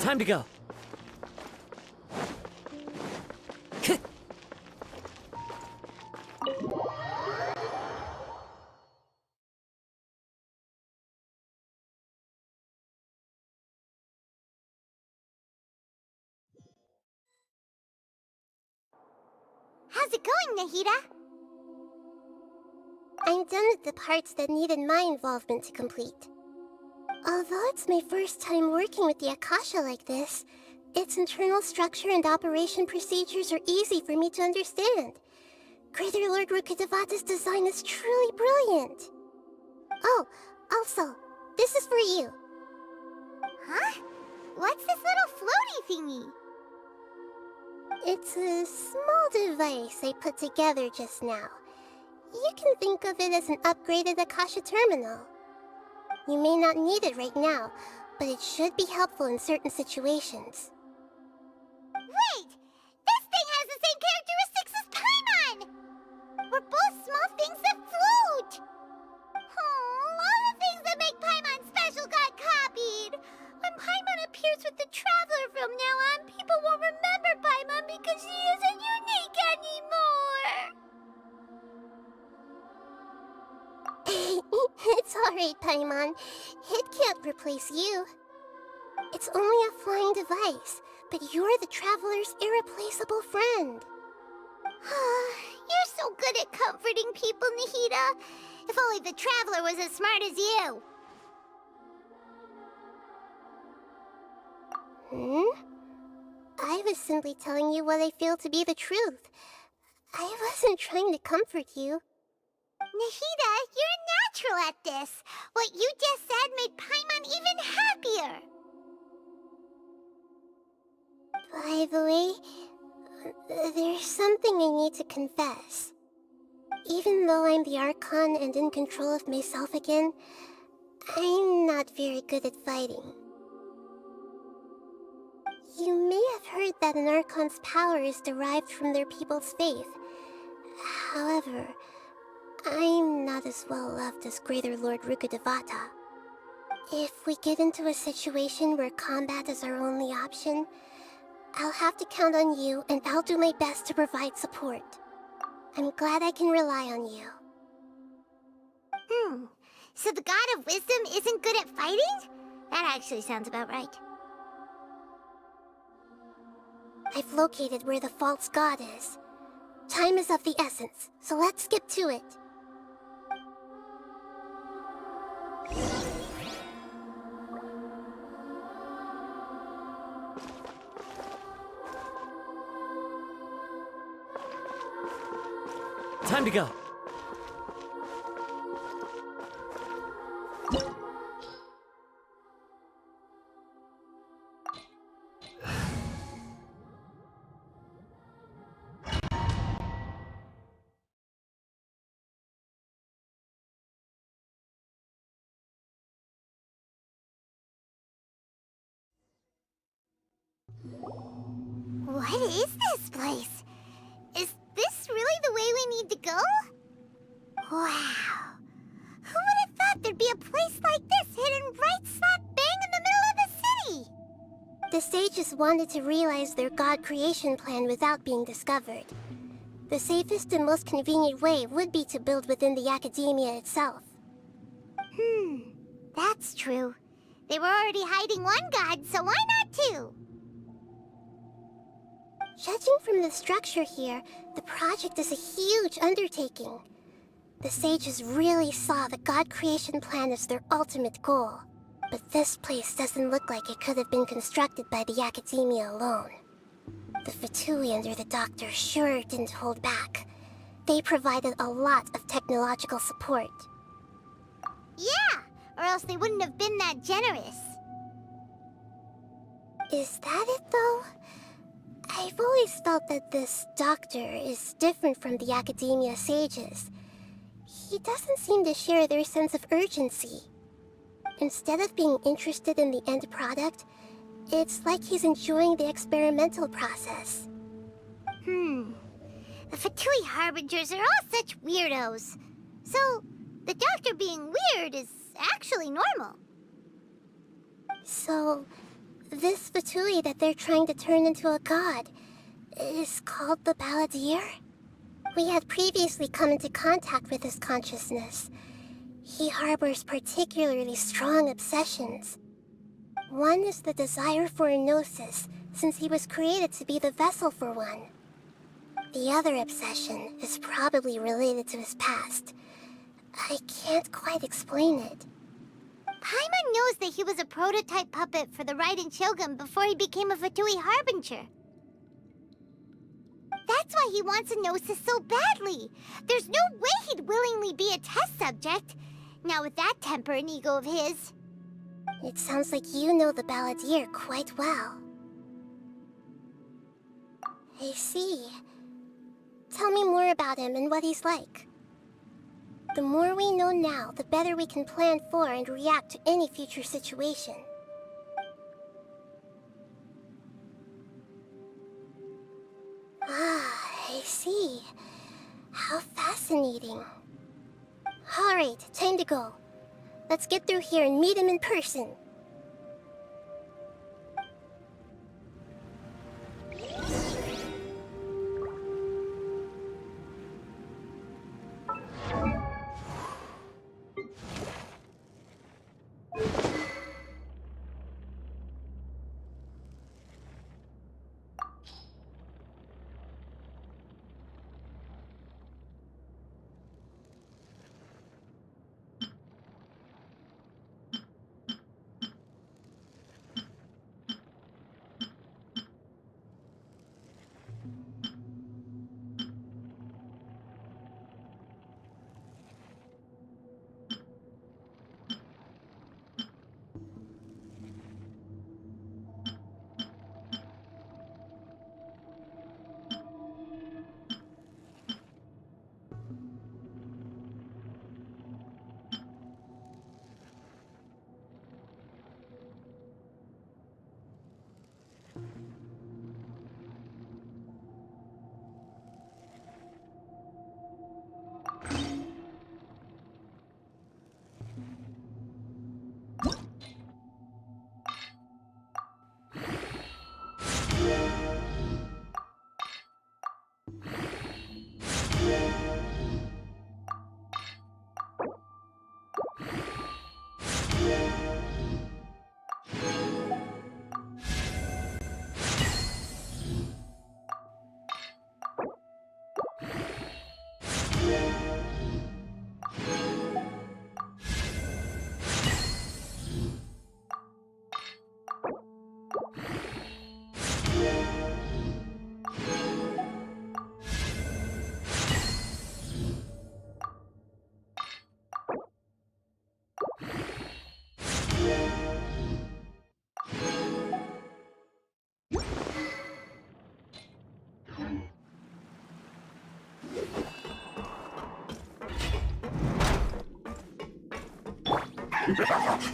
Time to go. How's it going, Nahida? I'm done with the parts that needed my involvement to complete. Although it's my first time working with the Akasha like this, its internal structure and operation procedures are easy for me to understand. Greater Lord Rukkhadevata's design is truly brilliant. Oh, also, this is for you. Huh? What's this little floaty thingy? It's a small device I put together just now. You can think of it as an upgraded Akasha terminal. You may not need it right now, but it should be helpful in certain situations. Wait! This thing has the same characteristics as Paimon! We're both small things that float! Oh, all the things that make Paimon special got copied! When Paimon appears with the Traveler from now on, people won't remember Paimon because she isn't unique anymore! It's alright, Paimon. It can't replace you. It's only a flying device, but you're the Traveler's irreplaceable friend. You're so good at comforting people, Nahida. If only the Traveler was as smart as you. I was simply telling you what I feel to be the truth. I wasn't trying to comfort you. Nahida, you're natural at this. What you just said made Paimon even happier. By the way, there's something I need to confess. Even though I'm the Archon and in control of myself again, I'm not very good at fighting. You may have heard that an Archon's power is derived from their people's faith. However, I'm not as well loved as Greater Lord Rukkhadevata. If we get into a situation where combat is our only option, I'll have to count on you, and I'll do my best to provide support. I'm glad I can rely on you. So the God of Wisdom isn't good at fighting? That actually sounds about right. I've located where the false god is. Time is of the essence, so let's skip to it. Time to go. What is this place? Is this really the way we need to go? Wow. Who would have thought there'd be a place like this hidden right slap bang in the middle of the city? The sages wanted to realize their god creation plan without being discovered. The safest and most convenient way would be to build within the academia itself. That's true. They were already hiding one god, so why not two? Judging from the structure here, the project is a huge undertaking. The sages really saw the god creation plan as their ultimate goal. But this place doesn't look like it could have been constructed by the academia alone. The Fatui under the Doctor sure didn't hold back. They provided a lot of technological support. Yeah, or else they wouldn't have been that generous. Is that it, though? I've always felt that this Doctor is different from the academia sages. He doesn't seem to share their sense of urgency. Instead of being interested in the end product, it's like he's enjoying the experimental process. The Fatui Harbingers are all such weirdos. So, the Doctor being weird is actually normal. So, This Fatui that they're trying to turn into a god is called the Balladeer? We had previously come into contact with his consciousness. He harbors particularly strong obsessions. One is the desire for a gnosis, since he was created to be the vessel for one. The other obsession is probably related to his past. I can't quite explain it. Paimon knows that he was a prototype puppet for the Raiden Shogun before he became a Fatui Harbinger. That's why he wants a gnosis so badly. There's no way he'd willingly be a test subject. Now with that temper and ego of his. It sounds like you know the Balladeer quite well. I see. Tell me more about him and what he's like. The more we know now, the better we can plan for and react to any future situation. Ah, I see. How fascinating. Alright, time to go. Let's get through here and meet him in person.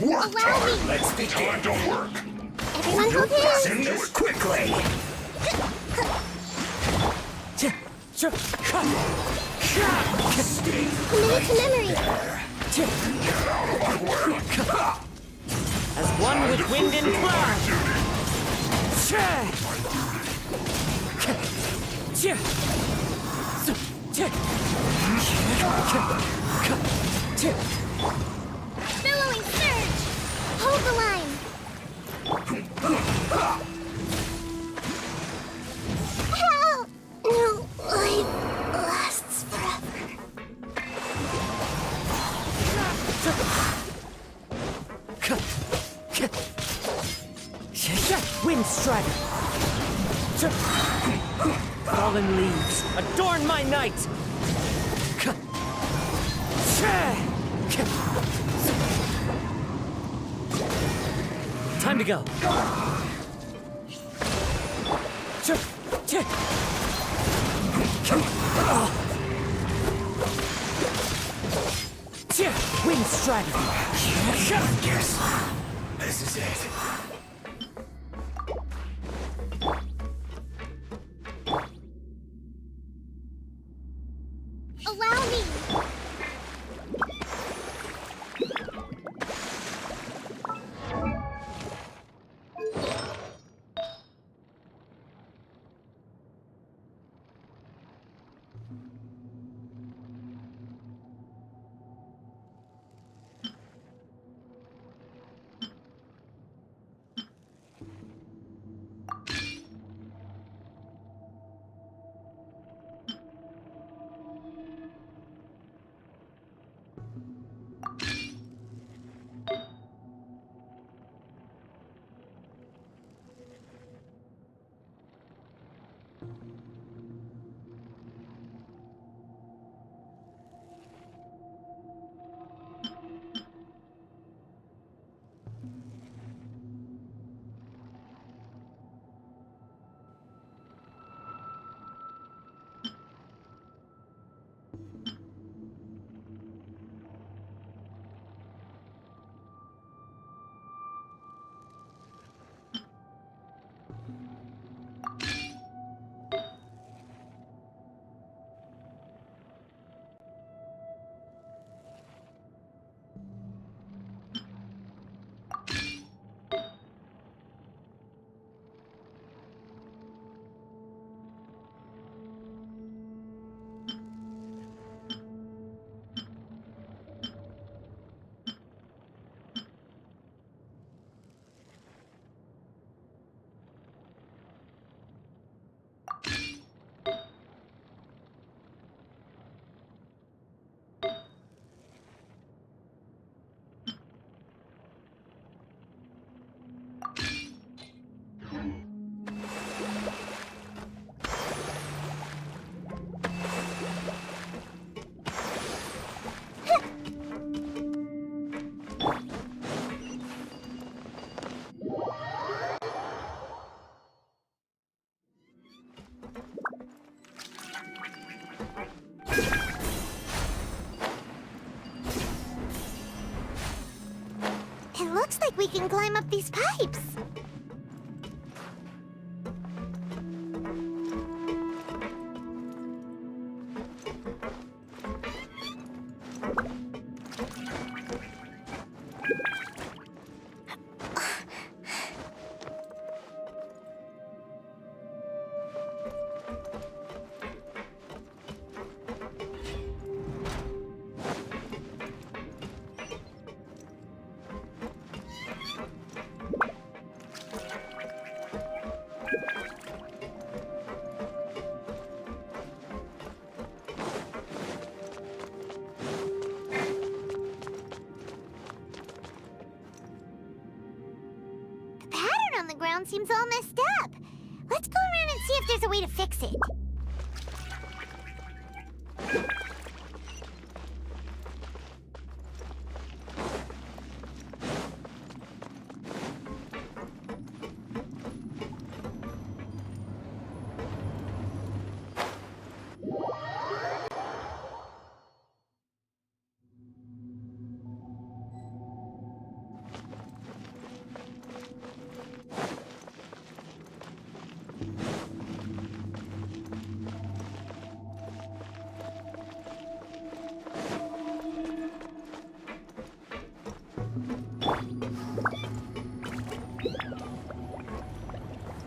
Allow me! Let's begin to work. Everyone hold hands! Do it quickly. Commit it to memory! As one with wind and cloud. Billowing surge! Hold the line! Help! No life lasts forever. Wind strider. Fallen leaves, adorn my night. Time to go. Wind strider. Yes. This is it. Allow me! we can climb up these pipes. The ground seems all messed up. Let's go around and see if there's a way to fix it.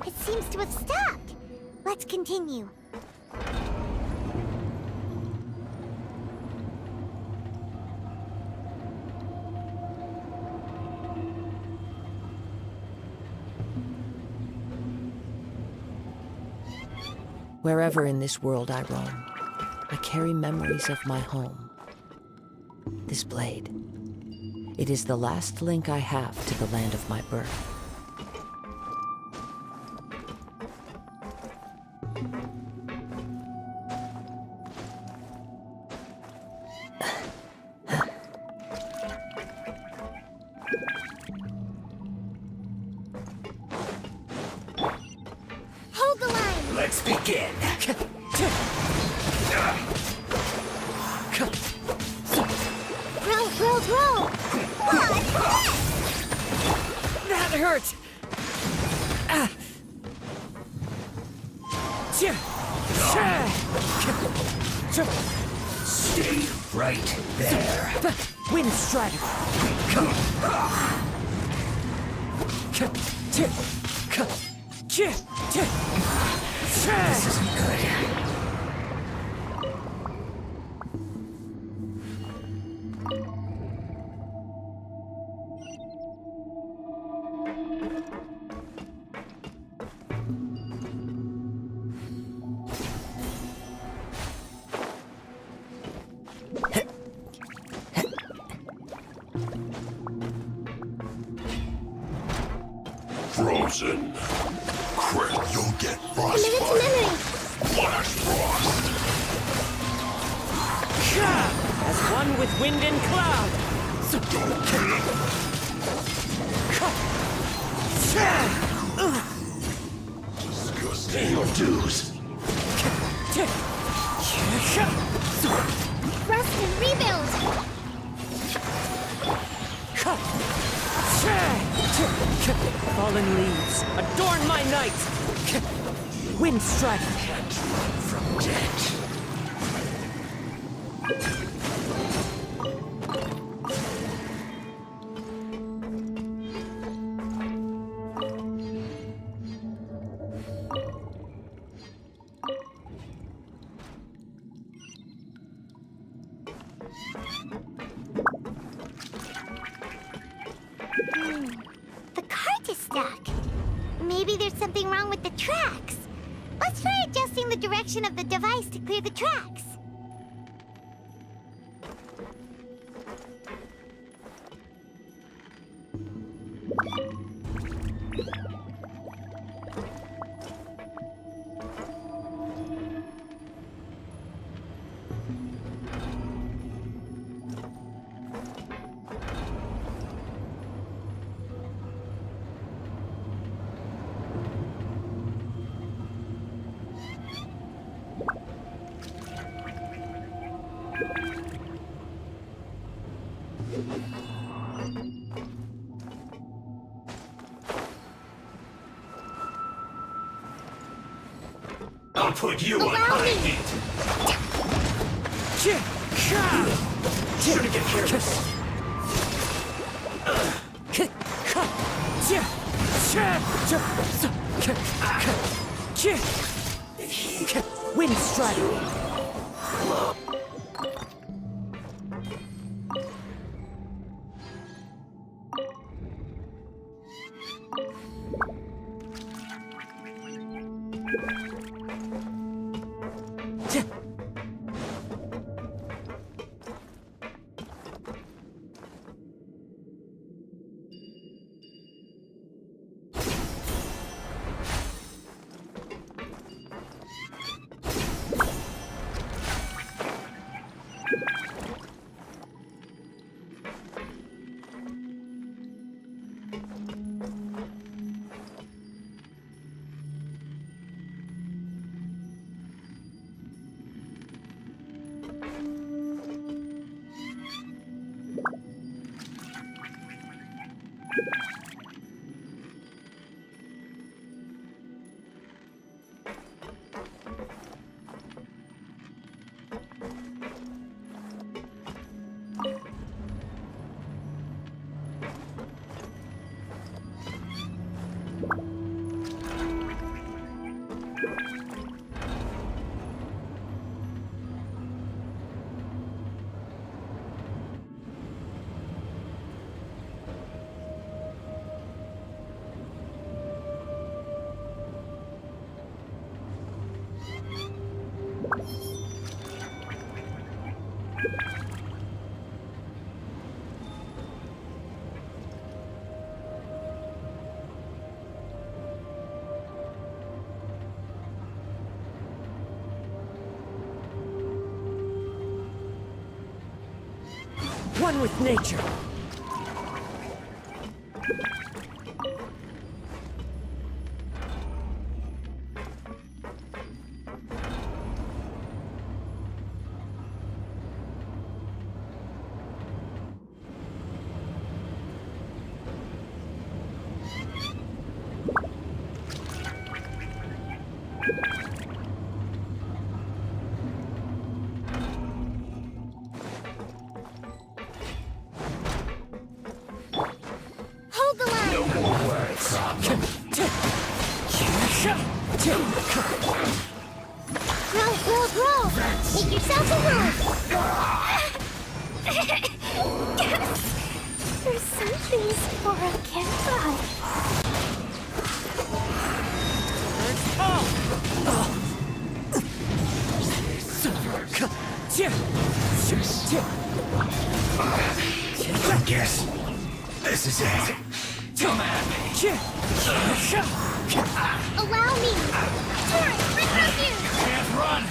It seems to have stopped. Let's continue. Wherever in this world I roam, I carry memories of my home. This blade. It is the last link I have to the land of my birth. Hold the line! Let's begin. Roll! That hurt! Ah. Stay right there. Wind Strider! This isn't good. Frozen. Crit, you'll get frostbite. Flash frost. As one with wind and cloud! Disgusting. Your dues. Rust and rebuild! Fallen leaves, adorn my night! Wind Strider! Can't run from death. The cart is stuck. Maybe there's something wrong with the tracks. Let's try adjusting the direction of the device to clear the tracks. I'll put you on Allow high me. heat. Should've get careful. Wind Strider. One with nature. Hold the line. No more words. Grow, grow, grow. Make yourself a home. There's some things Laura can't try. I guess this is it. Come at me. Allow me. Torrent, remove you. Can't run.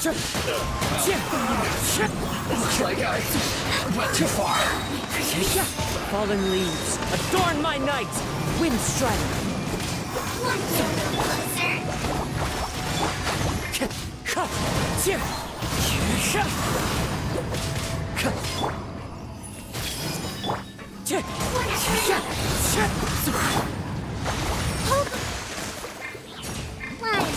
Looks like I went too far. Fallen leaves, adorn my night! Wind Strider! One step closer. Hold the line.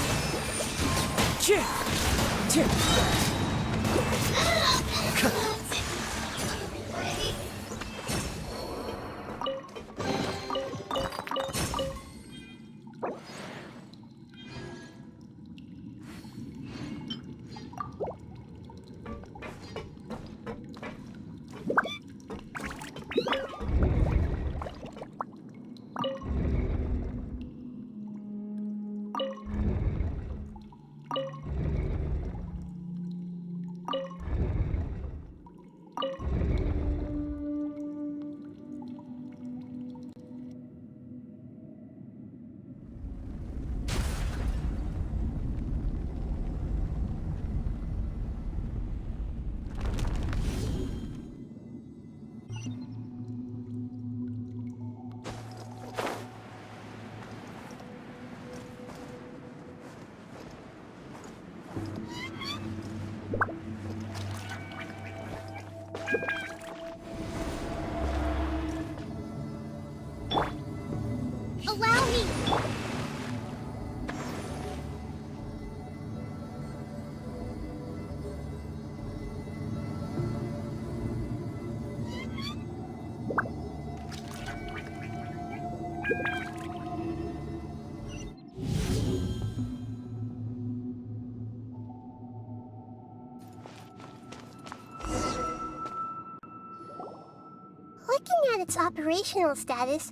its operational status,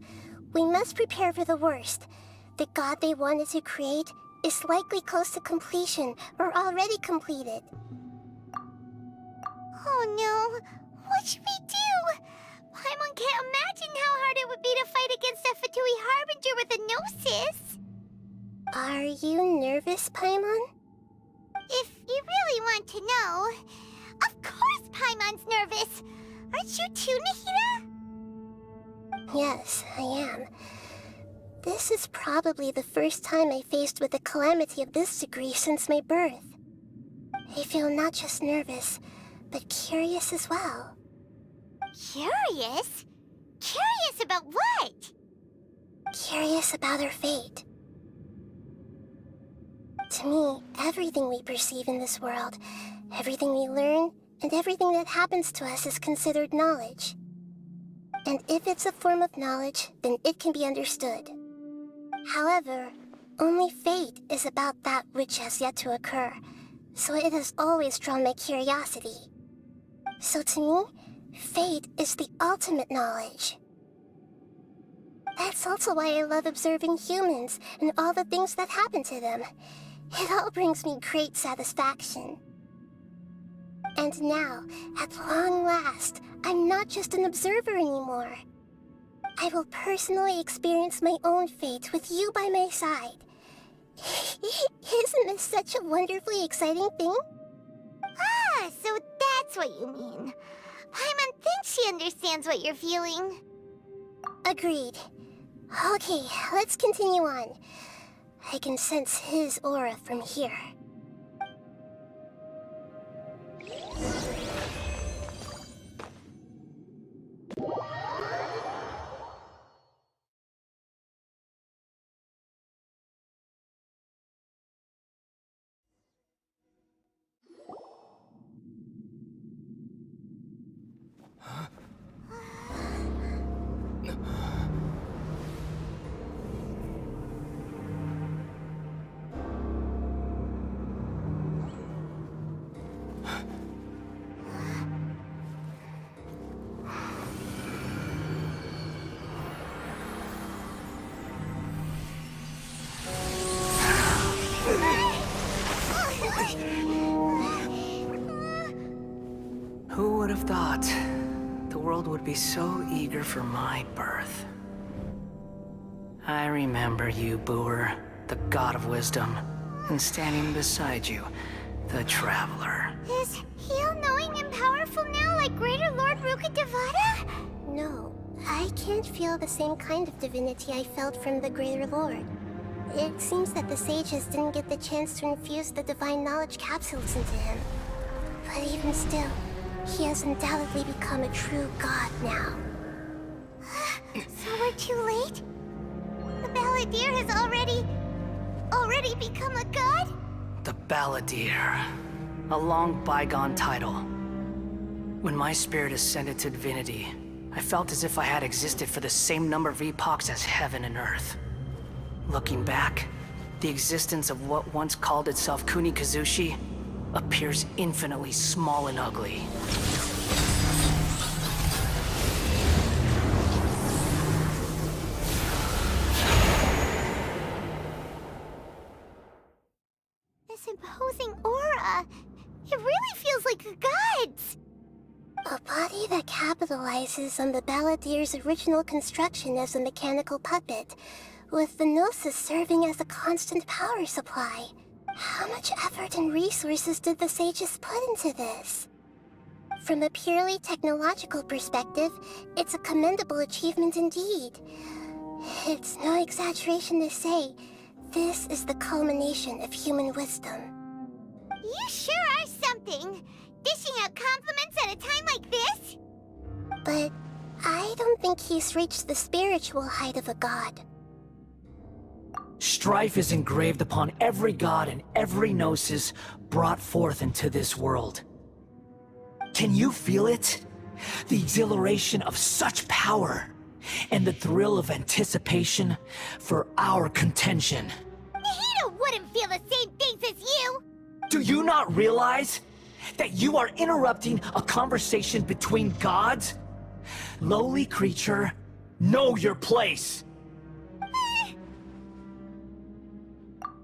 we must prepare for the worst. The god they wanted to create is likely close to completion or already completed. Oh no, what should we do? Paimon can't imagine how hard it would be to fight against a Fatui Harbinger with a Gnosis. Are you nervous, Paimon? If you really want to know, of course Paimon's nervous. Aren't you too, Nahida? Yes, I am. This is probably the first time I faced with a calamity of this degree since my birth. I feel not just nervous, but curious as well. Curious? Curious about what? Curious about our fate. To me, everything we perceive in this world, everything we learn, and everything that happens to us is considered knowledge. And if it's a form of knowledge, then it can be understood. However, only fate is about that which has yet to occur, so it has always drawn my curiosity. So to me, fate is the ultimate knowledge. That's also why I love observing humans and all the things that happen to them. It all brings me great satisfaction. And now, at long last, I'm not just an observer anymore. I will personally experience my own fate with you by my side. Isn't this such a wonderfully exciting thing? Ah, so that's what you mean. Paimon thinks she understands what you're feeling. Agreed. Okay, let's continue on. I can sense his aura from here. Who would have thought the world would be so eager for my birth? I remember you, Booer, the god of wisdom, and standing beside you, the traveler. Is he all-knowing and powerful now like Greater Lord Rukkhadevata? No, I can't feel the same kind of divinity I felt from the Greater Lord. It seems that the sages didn't get the chance to infuse the divine knowledge capsules into him. But even still, he has undoubtedly become a true god now. So we're too late? The Balladeer has already become a god? The Balladeer. A long bygone title. When my spirit ascended to divinity, I felt as if I had existed for the same number of epochs as heaven and earth. Looking back, the existence of what once called itself Kunikazushi appears infinitely small and ugly. This imposing aura, it really feels like a god's. A body that capitalizes on the Balladeer's original construction as a mechanical puppet, with the Gnosis serving as a constant power supply. How much effort and resources did the sages put into this? From a purely technological perspective, it's a commendable achievement indeed. It's no exaggeration to say, this is the culmination of human wisdom. You sure are something, dishing out compliments at a time like this? But I don't think he's reached the spiritual height of a god. Strife is engraved upon every god and every gnosis brought forth into this world. Can you feel it? The exhilaration of such power, and the thrill of anticipation for our contention. Nahida wouldn't feel the same things as you! Do you not realize that you are interrupting a conversation between gods? Lowly creature, know your place!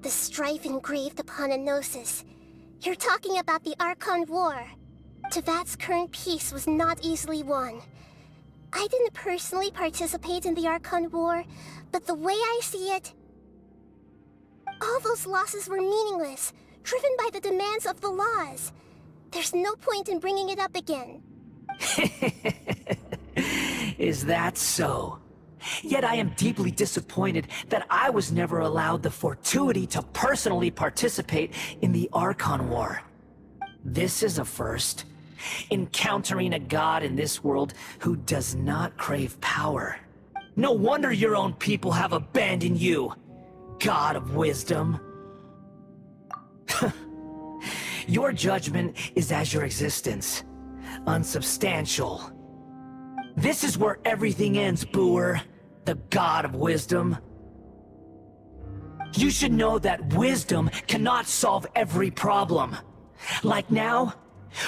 The strife engraved upon a gnosis. You're talking about the Archon War. Tevat's current peace was not easily won. I didn't personally participate in the Archon War, but the way I see it, all those losses were meaningless, driven by the demands of the laws. There's no point in bringing it up again. Is that so? Yet I am deeply disappointed that I was never allowed the fortuity to personally participate in the Archon War. This is a first. Encountering a god in this world who does not crave power. No wonder your own people have abandoned you, God of Wisdom. Your judgment is as your existence, unsubstantial. This is where everything ends, Booer, the God of Wisdom. You should know that wisdom cannot solve every problem. Like now,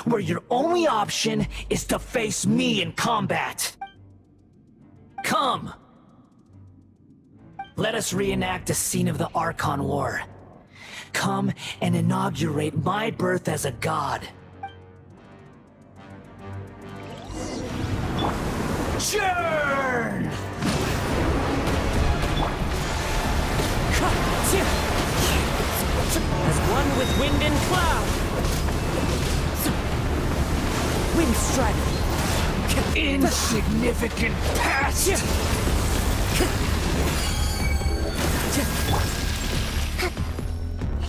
where your only option is to face me in combat. Come! Let us reenact a scene of the Archon War. Come and inaugurate my birth as a god. Churn! As one with wind and cloud. Wind strike. Insignificant pest!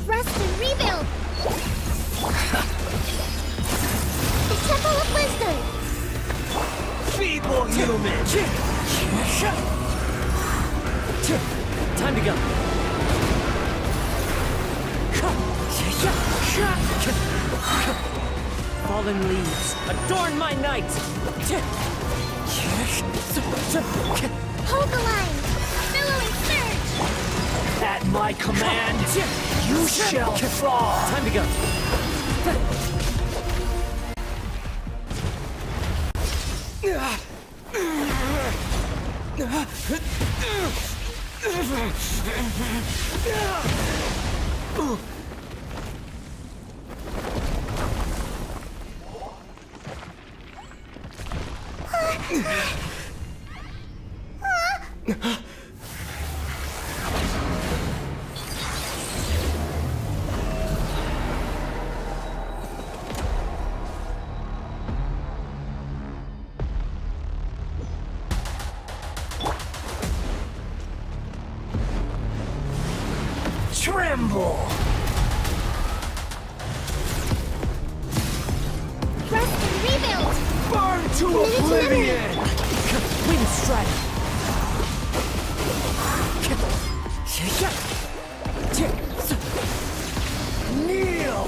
Rest and rebuild! The Temple of Wisdom! Feeble human! Time to go. Fallen leaves, adorn my night! Hold the line! Billowing surge! At my command, you shall fall! Time to go. Tremble! Rest and rebuild! Burn to oblivion! Wind strike. Kneel!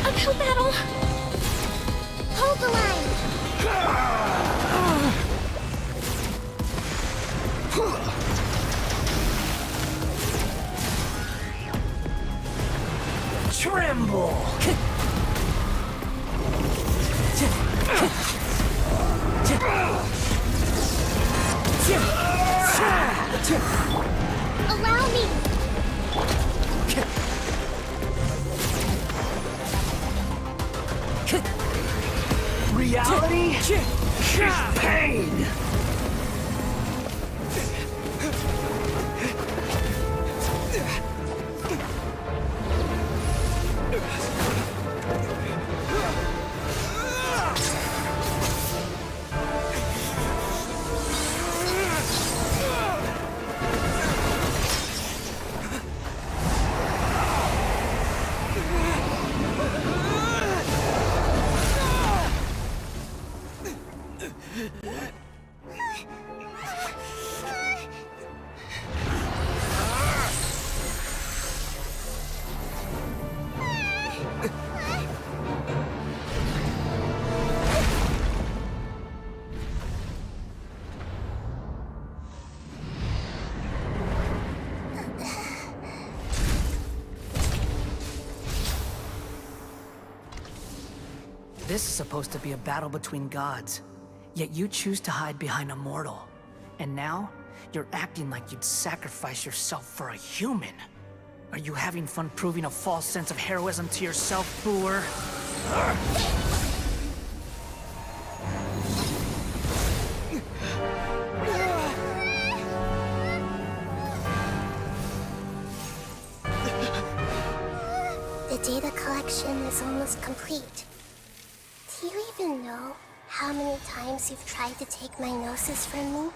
Uphill battle! Hold the line! Tremble! Allow me! Reality is pain! This is supposed to be a battle between gods, yet you choose to hide behind a mortal. And now, you're acting like you'd sacrifice yourself for a human. Are you having fun proving a false sense of heroism to yourself, Boor? The data collection is almost complete. Do you even know how many times you've tried to take my gnosis from me?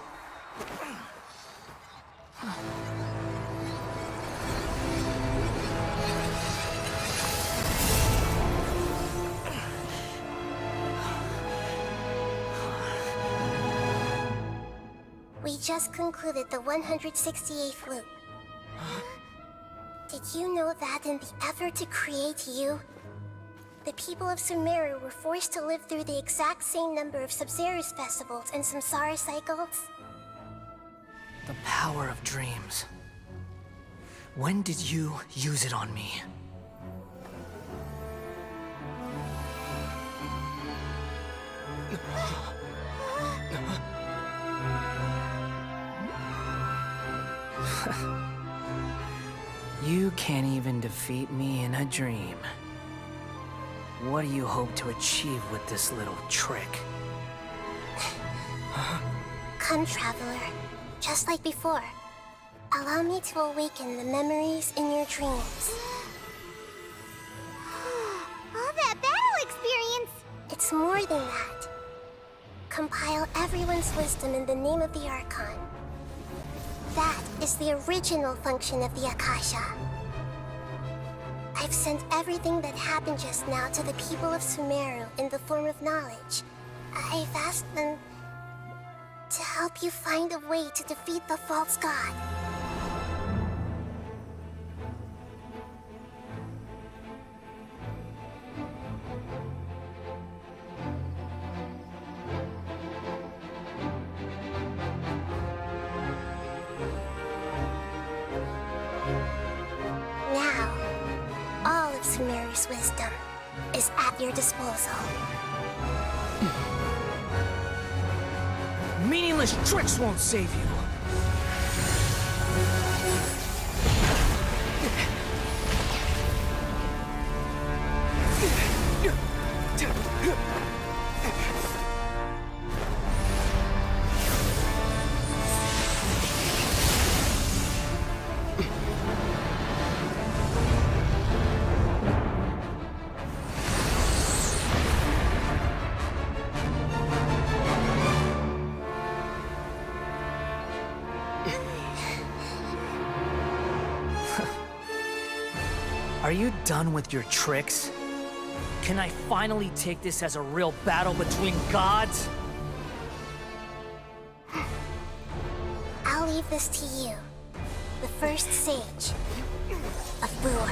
We just concluded the 168th loop. Did you know that in the effort to create you, the people of Sumeru were forced to live through the exact same number of Sub-Zerus festivals and Samsara cycles? The power of dreams. When did you use it on me? You can't even defeat me in a dream. What do you hope to achieve with this little trick? Come, Traveler. Just like before. Allow me to awaken the memories in your dreams. All that battle experience! It's more than that. Compile everyone's wisdom in the name of the Archon. That is the original function of the Akasha. I've sent everything that happened just now to the people of Sumeru in the form of knowledge. I've asked them to help you find a way to defeat the false god. Now, all of Sumeru's wisdom is at your disposal. Meaningless tricks won't save you. Are you done with your tricks? Can I finally take this as a real battle between gods? I'll leave this to you, the first sage of Boor.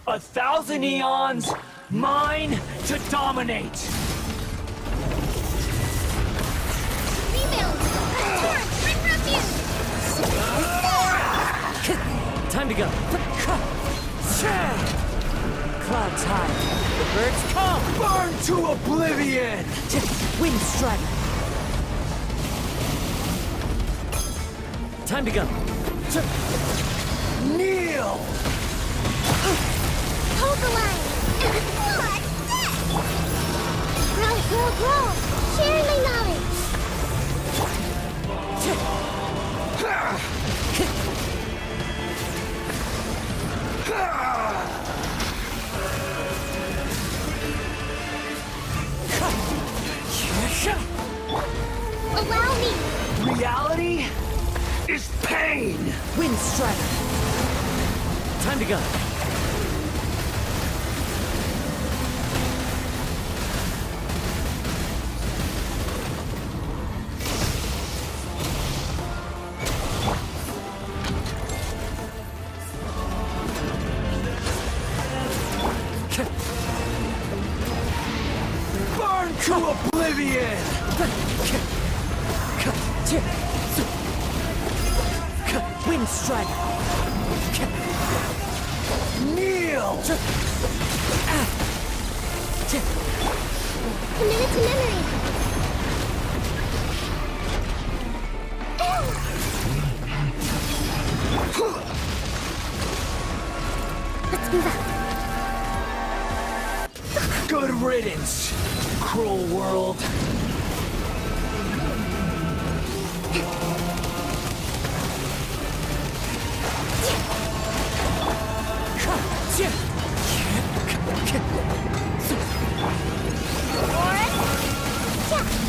A thousand eons, mine to dominate! Time to go. Clouds high. The birds come. Burn to oblivion! Wind strike. Time to go. Kneel! Hold the line! Grow, grow, grow! Share my knowledge! Allow me! Reality is pain! Wind strike. Time to go. Burn to oblivion! Wind strike. Kneel! Committed to memory. Let's move out. Good riddance, cruel world.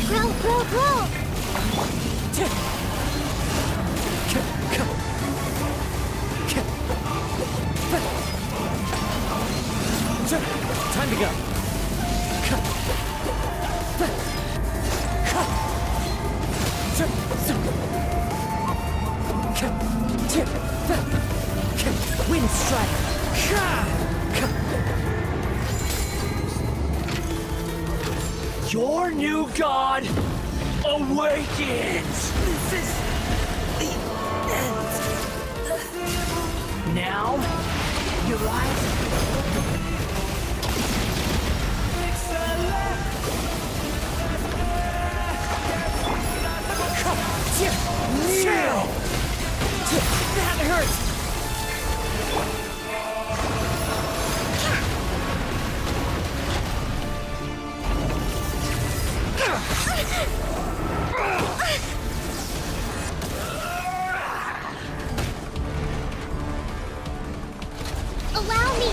Grow, grow, grow! Time to go. Wind strike. Your new god awakens! This is the end. Now, you rise. Chill! That hurts! Allow me!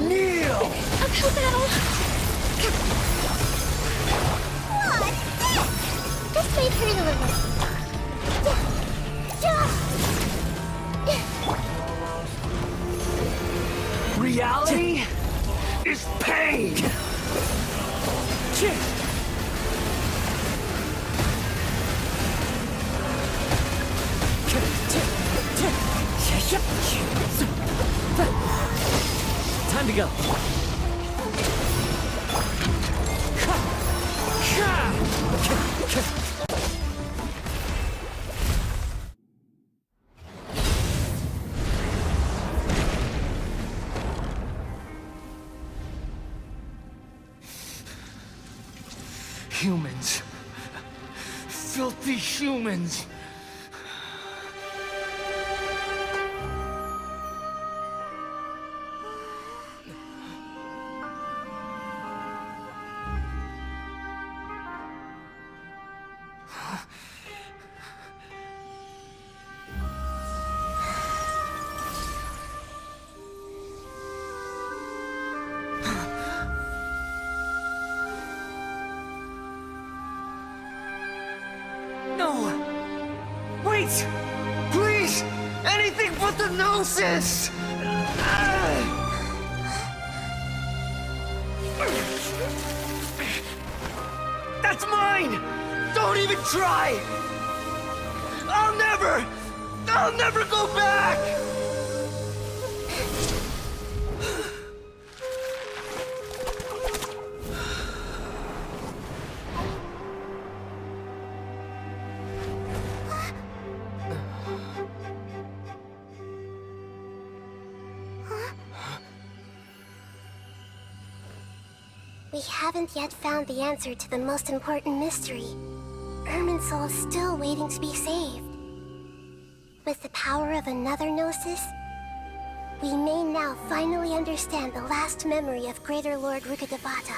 Kneel! Uphill battle! This may hurt a little. Reality is pain! Time to go. Humans. Filthy humans. No! Wait! Please! Anything but the gnosis! That's mine! Don't even try! I'll never go back! We haven't yet found the answer to the most important mystery. Irminsul is still waiting to be saved. With the power of another Gnosis, we may now finally understand the last memory of Greater Lord Rukkhadevata.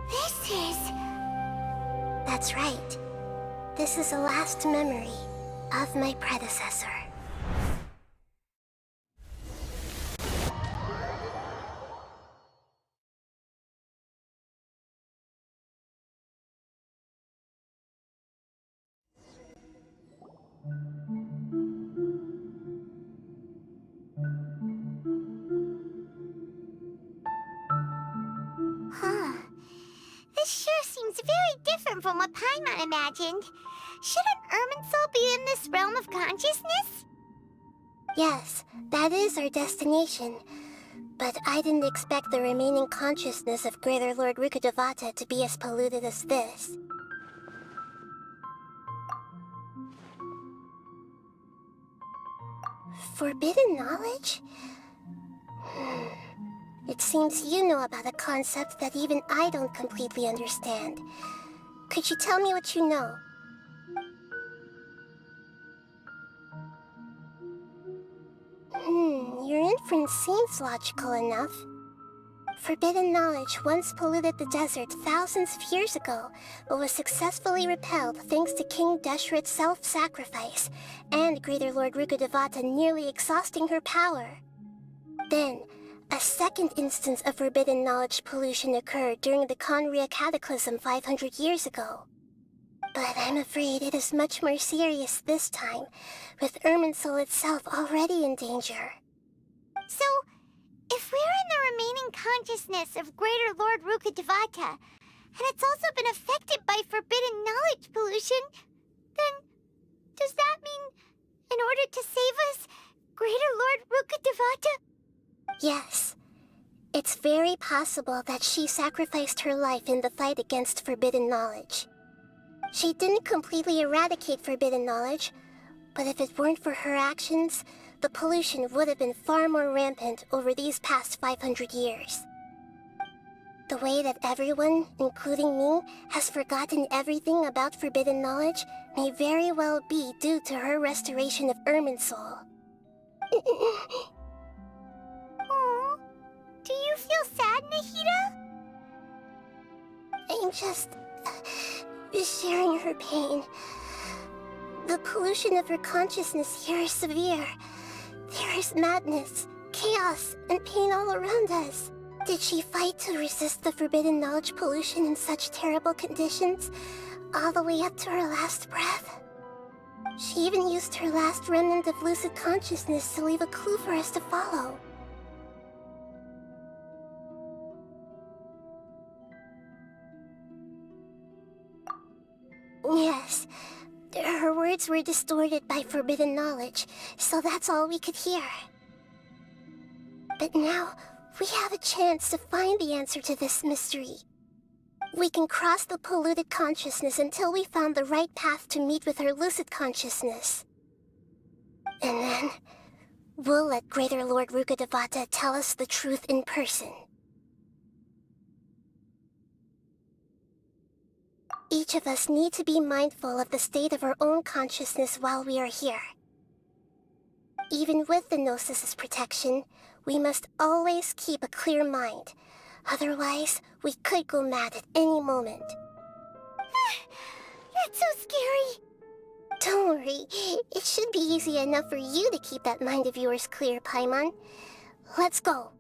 This is... That's right. This is the last memory of my predecessor. Huh. This sure seems very different from what Paimon imagined. Shouldn't Irminsul be in this realm of consciousness? Yes, that is our destination. But I didn't expect the remaining consciousness of Greater Lord Rukkhadevata to be as polluted as this. Forbidden knowledge? It seems you know about a concept that even I don't completely understand. Could you tell me what you know? Your inference seems logical enough. Forbidden knowledge once polluted the desert thousands of years ago, but was successfully repelled thanks to King Deshret's self-sacrifice, and Greater Lord Rukkhadevata nearly exhausting her power. Then, a second instance of forbidden knowledge pollution occurred during the Conria Cataclysm 500 years ago. But I'm afraid it is much more serious this time, with Irminsul itself already in danger. So, if we're in the remaining consciousness of Greater Lord Rukkhadevata, and it's also been affected by forbidden knowledge pollution, then does that mean, in order to save us, Greater Lord Rukkhadevata? Yes. It's very possible that she sacrificed her life in the fight against forbidden knowledge. She didn't completely eradicate forbidden knowledge, but if it weren't for her actions, the pollution would have been far more rampant over these past 500 years. The way that everyone, including me, has forgotten everything about forbidden knowledge may very well be due to her restoration of Irminsul. Aw, do you feel sad, Nahida? I'm just sharing her pain. The pollution of her consciousness here is severe. There is madness, chaos, and pain all around us. Did she fight to resist the forbidden knowledge pollution in such terrible conditions, all the way up to her last breath? She even used her last remnant of lucid consciousness to leave a clue for us to follow. Yes, her words were distorted by forbidden knowledge, so that's all we could hear. But now, we have a chance to find the answer to this mystery. We can cross the polluted consciousness until we found the right path to meet with her lucid consciousness. And then, we'll let Greater Lord Rukkhadevata tell us the truth in person. Each of us need to be mindful of the state of our own consciousness while we are here. Even with the Gnosis' protection, we must always keep a clear mind. Otherwise, we could go mad at any moment. That's so scary. Don't worry, it should be easy enough for you to keep that mind of yours clear, Paimon. Let's go.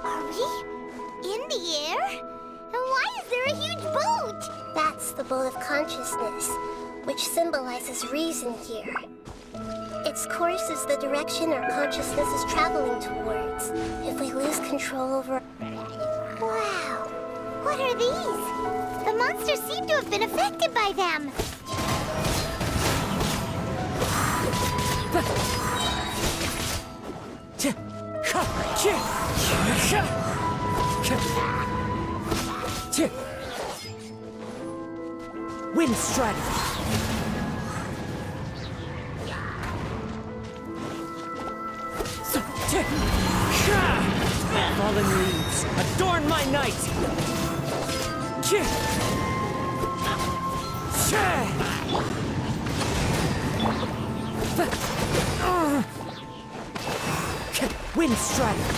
Are we in the air? And why is there a huge boat? That's the boat of consciousness, which symbolizes reason here. Its course is the direction our consciousness is traveling towards. If we lose control over... Wow, what are these? The monsters seem to have been affected by them. Wind Strider! Fallen leaves, adorn my night! Wind Strider!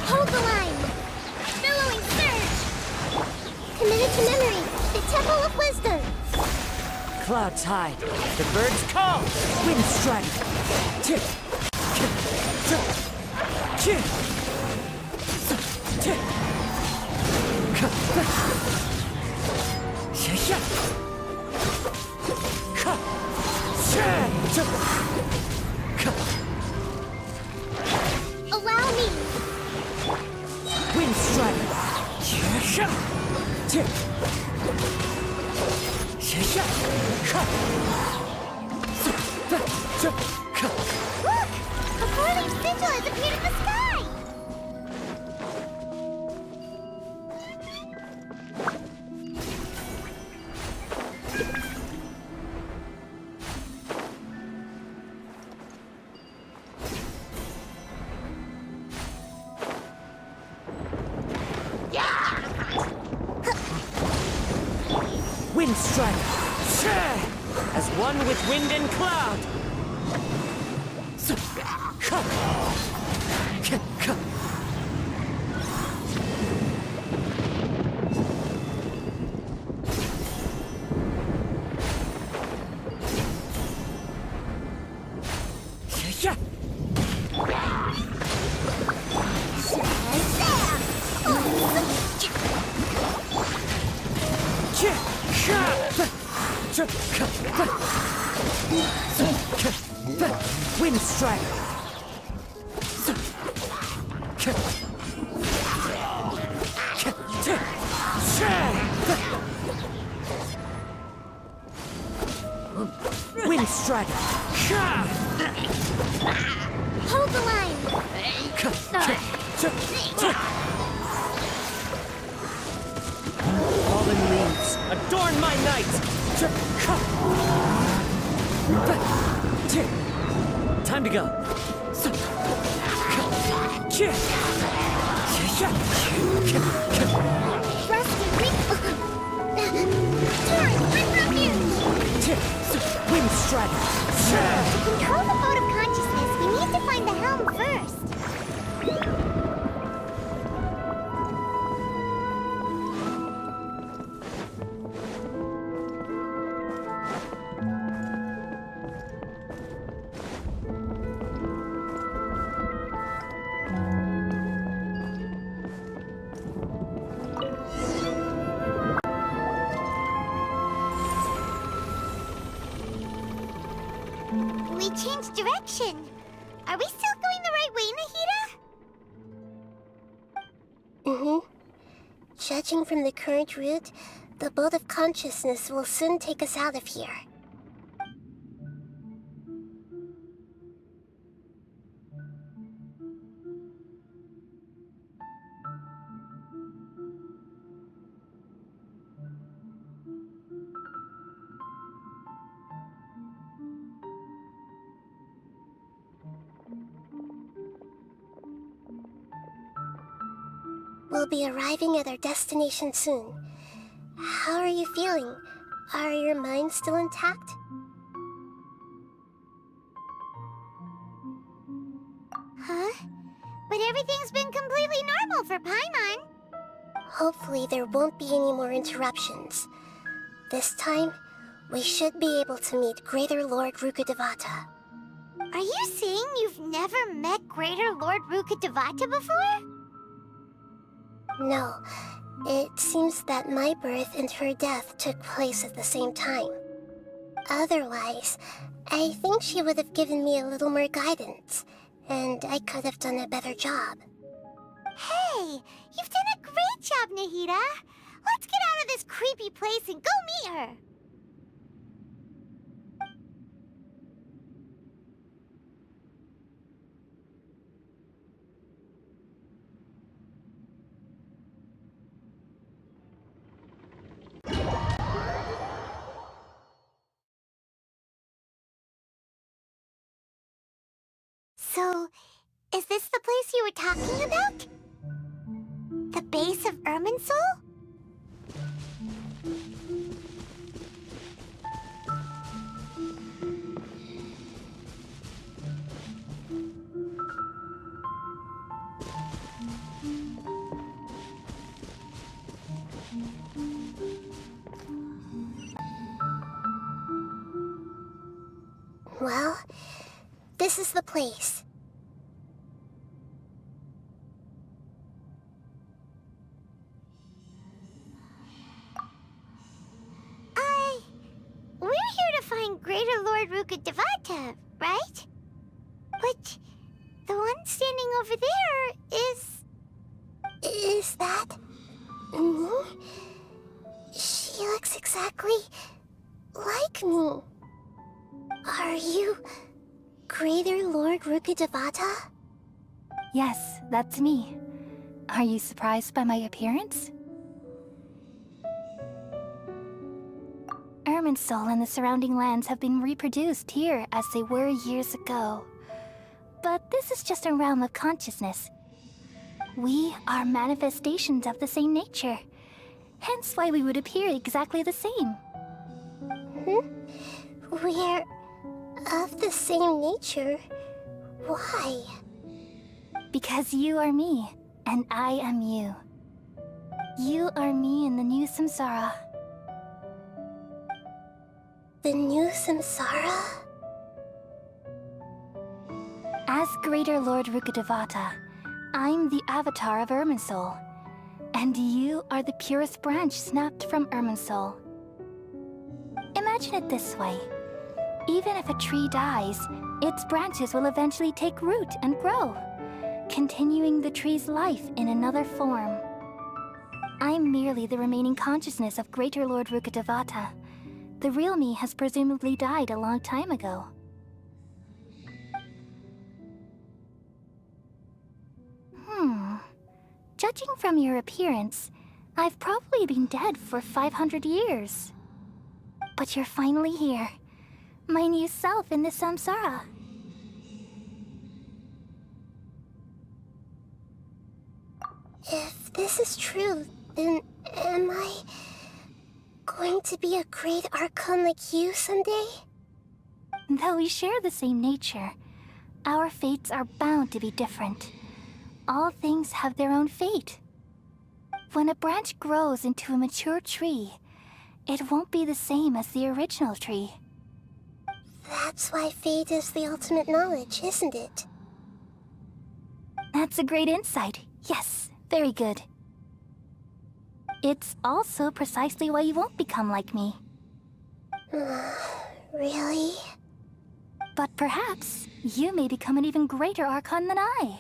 Hold the line. Temple of Wisdom! Clouds hide, the birds call! Wind strike! Tick! Tick! Tick! Allow me! Wind strike! Tick! Look! A four-leaf sigil has appeared in the sky! Wind strike! As one with wind and cloud! Wind strike! Wind strike! Hold the line! Fallen leaves, adorn my night! Time to go! Rusty Reef! Torrent, bring refuge! Wind strike! To control the boat of consciousness, we need to find the helm first. We changed direction. Are we still going the right way, Nahida? Judging from the current route, the boat of consciousness will soon take us out of here. We'll be arriving at our destination soon. How are you feeling? Are your minds still intact? Huh? But everything's been completely normal for Paimon. Hopefully there won't be any more interruptions. This time, we should be able to meet Greater Lord Rukkhadevata. Are you saying you've never met Greater Lord Rukkhadevata before? No, it seems that my birth and her death took place at the same time. Otherwise, I think she would have given me a little more guidance, and I could have done a better job. Hey, you've done a great job, Nahida. Let's get out of this creepy place and go meet her. So, is this the place you were talking about? The base of Irminsul? Well, this is the place. We're here to find Greater Lord Rukkhadevata, right? But the one standing over there is... Is that... me? She looks exactly like me. Are you Greater Lord Rukkhadevata? Yes, that's me. Are you surprised by my appearance? Irminsul and the surrounding lands have been reproduced here as they were years ago. But this is just a realm of consciousness. We are manifestations of the same nature. Hence why we would appear exactly the same. We're of the same nature. Why? Because you are me, and I am you. You are me in the new samsara. The new samsara? As Greater Lord Rukkhadevata, I'm the avatar of Irminsul, and you are the purest branch snapped from Irminsul. Imagine it this way. Even if a tree dies, its branches will eventually take root and grow, continuing the tree's life in another form. I'm merely the remaining consciousness of Greater Lord Rukkhadevata. The real me has presumably died a long time ago. Judging from your appearance, I've probably been dead for 500 years. But you're finally here. My new self in the samsara. If this is true, then am I going to be a great Archon like you someday? Though we share the same nature, our fates are bound to be different. All things have their own fate. When a branch grows into a mature tree, it won't be the same as the original tree. That's why fate is the ultimate knowledge, isn't it? That's a great insight. Yes, very good. It's also precisely why you won't become like me. Really? But perhaps you may become an even greater Archon than I.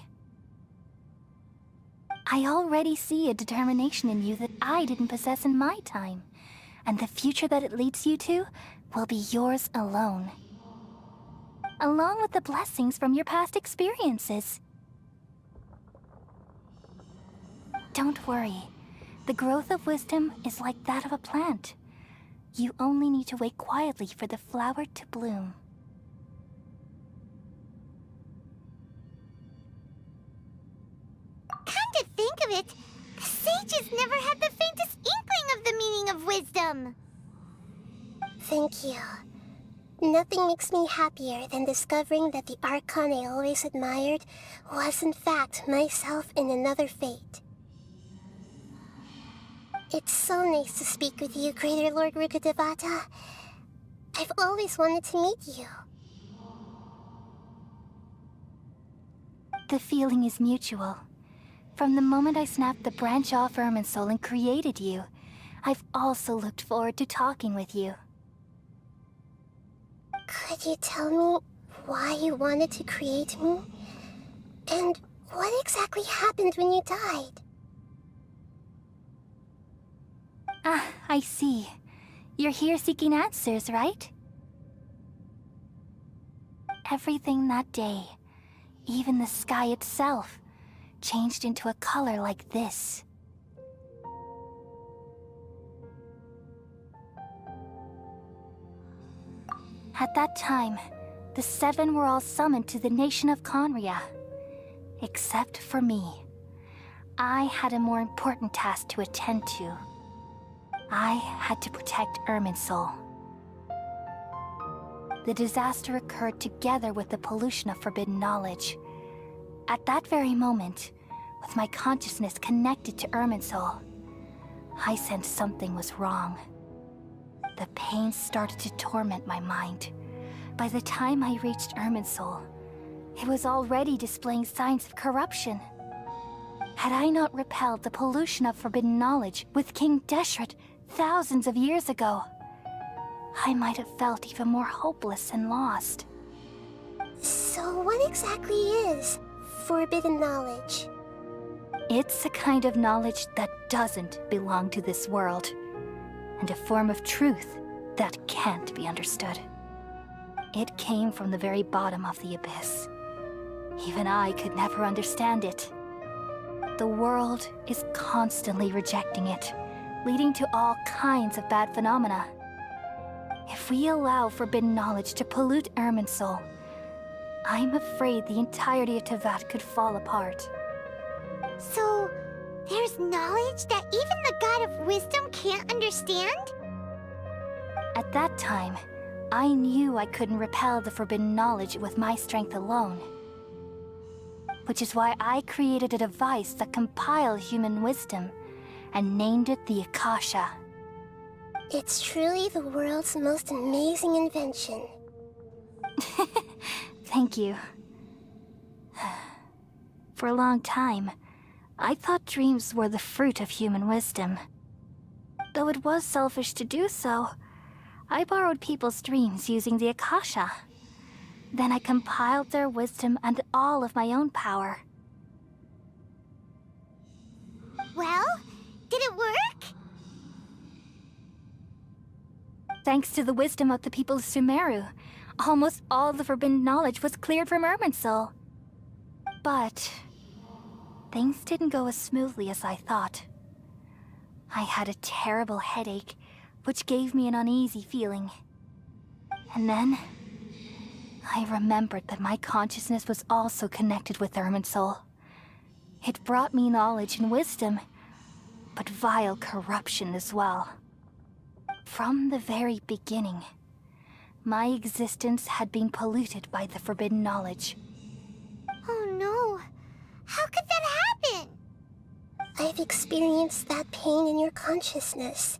I already see a determination in you that I didn't possess in my time, and the future that it leads you to will be yours alone. Along with the blessings from your past experiences. Don't worry. The growth of wisdom is like that of a plant. You only need to wait quietly for the flower to bloom. Come to think of it, the sages never had the faintest inkling of the meaning of wisdom. Thank you. Nothing makes me happier than discovering that the Archon I always admired was in fact myself in another fate. It's so nice to speak with you, Greater Lord Rukkhadevata. I've always wanted to meet you. The feeling is mutual. From the moment I snapped the branch off Irminsul and created you, I've also looked forward to talking with you. Could you tell me why you wanted to create me? And what exactly happened when you died? Ah, I see. You're here seeking answers, right? Everything that day, even the sky itself, changed into a color like this. At that time, the seven were all summoned to the nation of Conria. Except for me. I had a more important task to attend to. I had to protect Irminsul. The disaster occurred together with the pollution of forbidden knowledge. At that very moment, with my consciousness connected to Irminsul, I sensed something was wrong. The pain started to torment my mind. By the time I reached Irminsul, it was already displaying signs of corruption. Had I not repelled the pollution of forbidden knowledge with King Deshret thousands of years ago, I might have felt even more hopeless and lost. So what exactly is forbidden knowledge? It's a kind of knowledge that doesn't belong to this world, and a form of truth that can't be understood. It came from the very bottom of the abyss. Even I could never understand it. The world is constantly rejecting it, leading to all kinds of bad phenomena. If we allow forbidden knowledge to pollute Irminsul, I'm afraid the entirety of Teyvat could fall apart. So, there's knowledge that even the God of Wisdom can't understand? At that time, I knew I couldn't repel the forbidden knowledge with my strength alone. Which is why I created a device that compiled human wisdom and named it the Akasha. It's truly the world's most amazing invention. Thank you. For a long time, I thought dreams were the fruit of human wisdom. Though it was selfish to do so, I borrowed people's dreams using the Akasha. Then I compiled their wisdom and all of my own power. Well, did it work? Thanks to the wisdom of the people of Sumeru, almost all the forbidden knowledge was cleared from Irminsul. But things didn't go as smoothly as I thought. I had a terrible headache, which gave me an uneasy feeling. And then I remembered that my consciousness was also connected with Irminsul. It brought me knowledge and wisdom, but vile corruption as well. From the very beginning, my existence had been polluted by the forbidden knowledge. Oh no. How could that happen? I've experienced that pain in your consciousness.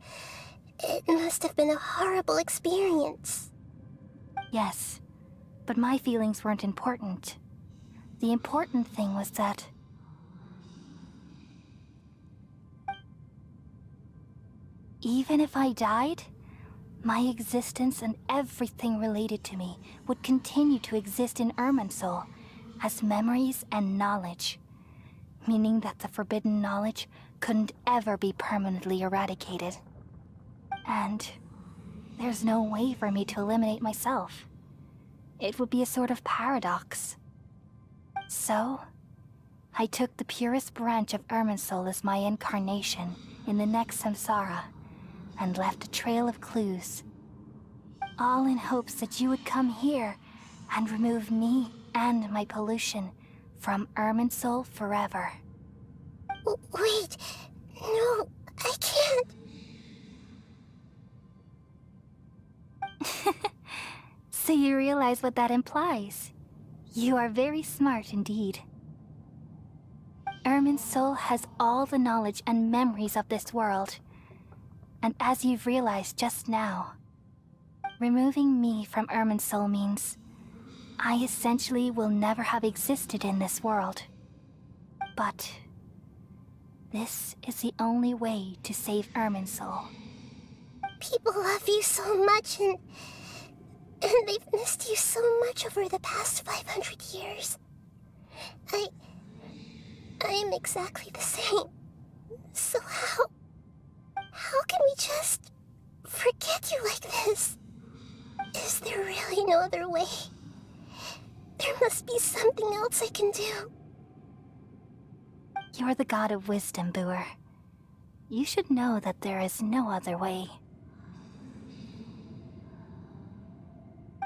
It must have been a horrible experience. Yes, but my feelings weren't important. The important thing was that even if I died, my existence and everything related to me would continue to exist in Irminsul as memories and knowledge, meaning that the forbidden knowledge couldn't ever be permanently eradicated. And there's no way for me to eliminate myself. It would be a sort of paradox. So, I took the purest branch of Irminsul as my incarnation in the next samsara, and left a trail of clues, all in hopes that you would come here and remove me and my pollution from Irminsul forever. Wait, no, I can't. So you realize what that implies. You are very smart indeed. Irminsul has all the knowledge and memories of this world. And as you've realized just now, removing me from Irminsul means I essentially will never have existed in this world. But this is the only way to save Irminsul. People love you so much, and they've missed you so much over the past 500 years. I am exactly the same. So how can we just forget you like this? Is there really no other way? There must be something else I can do. You're the god of wisdom, Booer. You should know that there is no other way.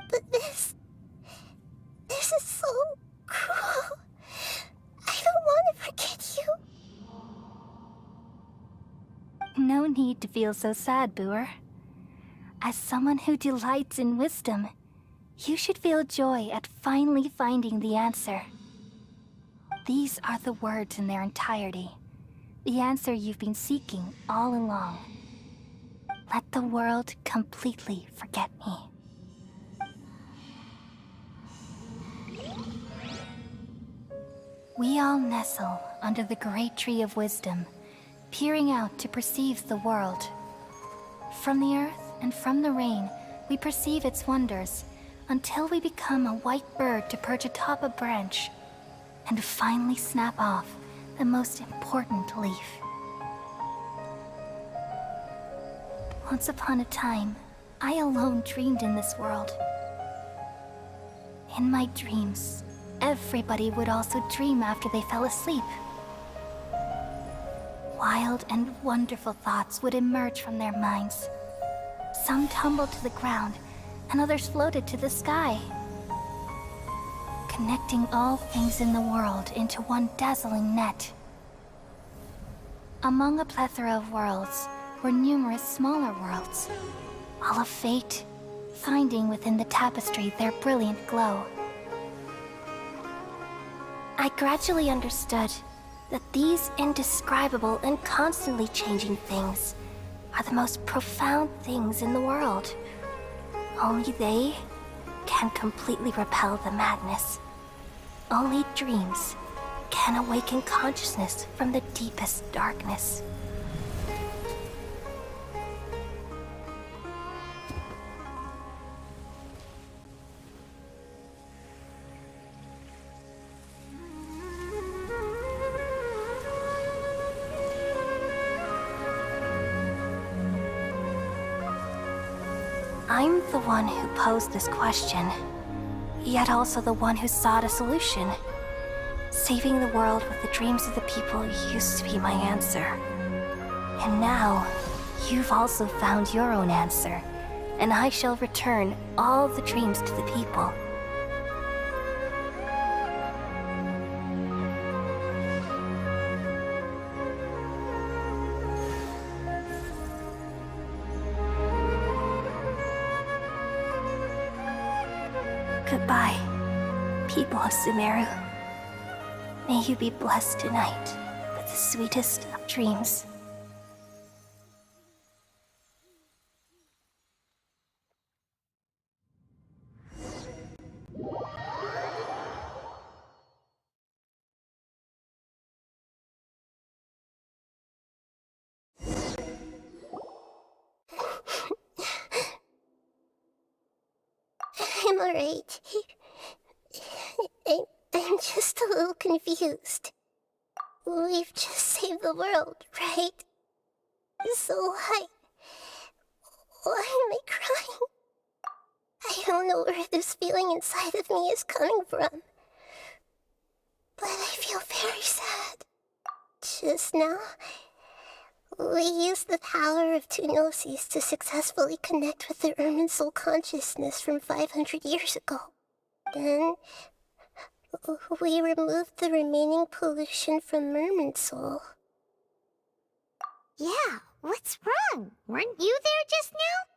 But this is so cruel. I don't want to forget you. No need to feel so sad, Booer. As someone who delights in wisdom, you should feel joy at finally finding the answer. These are the words in their entirety, the answer you've been seeking all along. Let the world completely forget me. We all nestle under the great tree of wisdom, peering out to perceive the world. From the earth and from the rain, we perceive its wonders, until we become a white bird to perch atop a branch, and finally snap off the most important leaf. Once upon a time, I alone dreamed in this world. In my dreams, everybody would also dream after they fell asleep. Wild and wonderful thoughts would emerge from their minds. Some tumbled to the ground, and others floated to the sky, connecting all things in the world into one dazzling net. Among a plethora of worlds were numerous smaller worlds, all of fate, finding within the tapestry their brilliant glow. I gradually understood that these indescribable and constantly changing things are the most profound things in the world. Only they can completely repel the madness. Only dreams can awaken consciousness from the deepest darkness. I'm the one who posed this question, yet also the one who sought a solution. Saving the world with the dreams of the people used to be my answer. And now, you've also found your own answer, and I shall return all the dreams to the people. Goodbye, people of Sumeru. May you be blessed tonight with the sweetest of dreams. I'm alright. I'm just a little confused. We've just saved the world, right? So why am I crying? I don't know where this feeling inside of me is coming from, but I feel very sad. Just now, we used the power of two gnosis to successfully connect with the Irminsul consciousness from 500 years ago. Then, we removed the remaining pollution from Irminsul. Yeah, what's wrong? Weren't you there just now?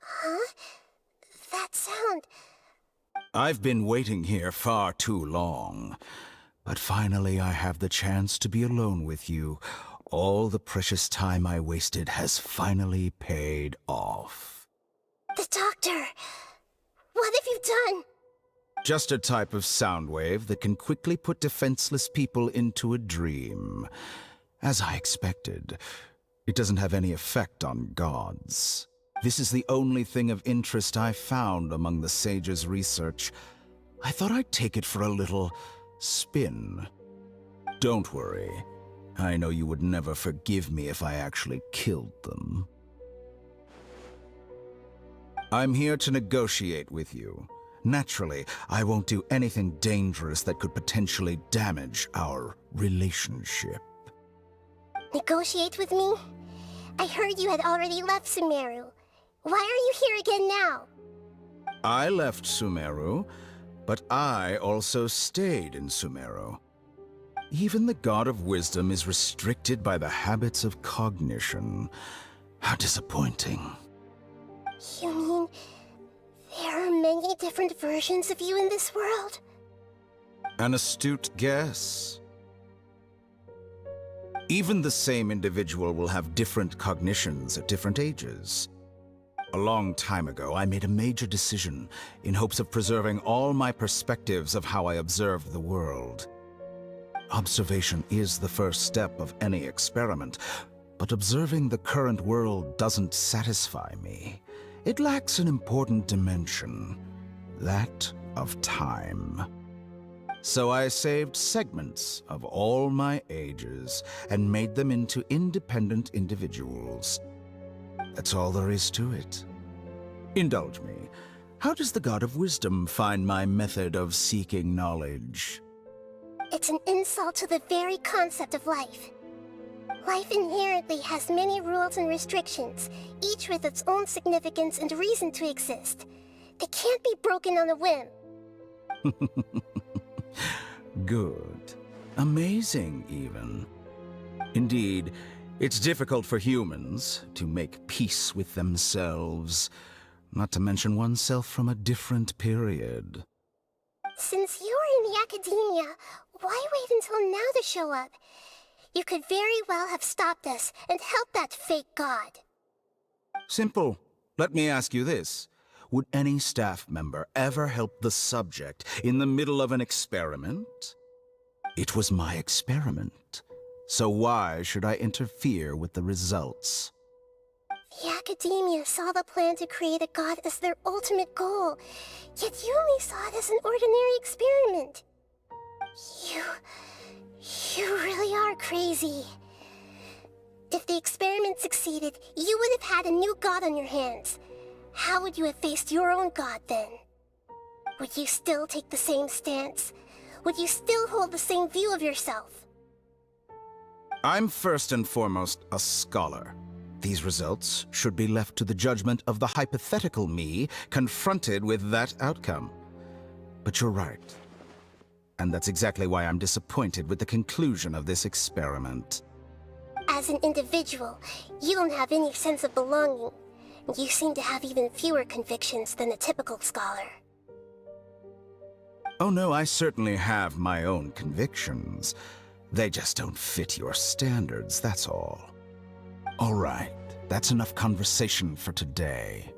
Huh? That sound... I've been waiting here far too long. But finally I have the chance to be alone with you. All the precious time I wasted has finally paid off. The doctor! What have you done? Just a type of sound wave that can quickly put defenseless people into a dream. As I expected, it doesn't have any effect on gods. This is the only thing of interest I found among the sage's research. I thought I'd take it for a little spin. Don't worry. I know you would never forgive me if I actually killed them. I'm here to negotiate with you. Naturally, I won't do anything dangerous that could potentially damage our relationship. Negotiate with me? I heard you had already left Sumeru. Why are you here again now? I left Sumeru, but I also stayed in Sumeru. Even the God of Wisdom is restricted by the habits of cognition. How disappointing. You mean there are many different versions of you in this world? An astute guess. Even the same individual will have different cognitions at different ages. A long time ago, I made a major decision in hopes of preserving all my perspectives of how I observed the world. Observation is the first step of any experiment, but observing the current world doesn't satisfy me. It lacks an important dimension, that of time. So I saved segments of all my ages and made them into independent individuals. That's all there is to it. Indulge me. How does the God of Wisdom find my method of seeking knowledge? It's an insult to the very concept of life. Life inherently has many rules and restrictions, each with its own significance and reason to exist. They can't be broken on a whim. Good. Amazing, even. Indeed, it's difficult for humans to make peace with themselves, not to mention oneself from a different period. Since you're in the academia, why wait until now to show up? You could very well have stopped us and helped that fake god. Simple. Let me ask you this. Would any staff member ever help the subject in the middle of an experiment? It was my experiment, so why should I interfere with the results? The academia saw the plan to create a god as their ultimate goal, yet you only saw it as an ordinary experiment. You really are crazy. If the experiment succeeded, you would have had a new god on your hands. How would you have faced your own god then? Would you still take the same stance? Would you still hold the same view of yourself? I'm first and foremost a scholar. These results should be left to the judgment of the hypothetical me confronted with that outcome. But you're right. And that's exactly why I'm disappointed with the conclusion of this experiment. As an individual, you don't have any sense of belonging. You seem to have even fewer convictions than a typical scholar. Oh no, I certainly have my own convictions. They just don't fit your standards, that's all. All right, that's enough conversation for today.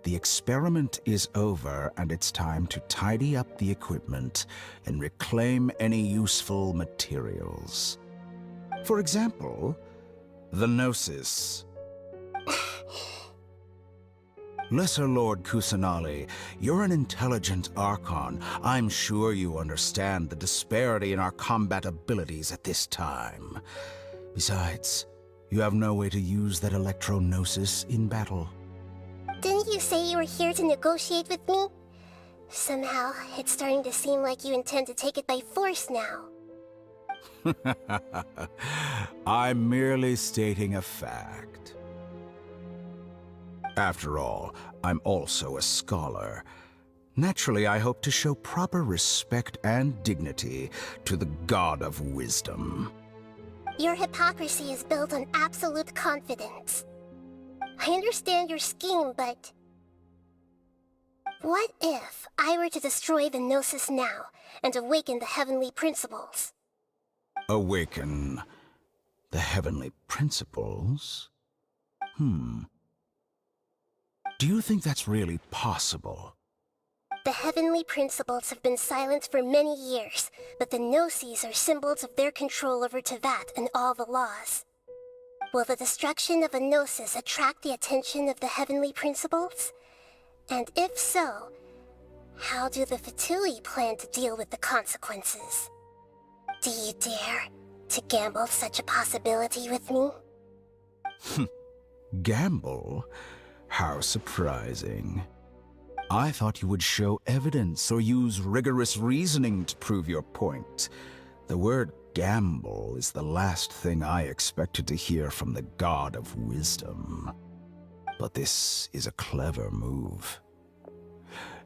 The experiment is over, and it's time to tidy up the equipment and reclaim any useful materials. For example, the Gnosis. Lesser Lord Kusanali, you're an intelligent Archon. I'm sure you understand the disparity in our combat abilities at this time. Besides, you have no way to use that Electro-Gnosis in battle. Didn't you say you were here to negotiate with me? Somehow, it's starting to seem like you intend to take it by force now. I'm merely stating a fact. After all, I'm also a scholar. Naturally, I hope to show proper respect and dignity to the God of Wisdom. Your hypocrisy is built on absolute confidence. I understand your scheme, but... what if I were to destroy the Gnosis now and awaken the heavenly principles? Awaken the heavenly principles? Do you think that's really possible? The heavenly principles have been silent for many years, but the Gnosis are symbols of their control over Teyvat and all the laws. Will the destruction of a Gnosis attract the attention of the heavenly principles? And if so, how do the Fatui plan to deal with the consequences? Do you dare to gamble such a possibility with me? Gamble? How surprising. I thought you would show evidence or use rigorous reasoning to prove your point. The word gamble is the last thing I expected to hear from the God of Wisdom. But this is a clever move.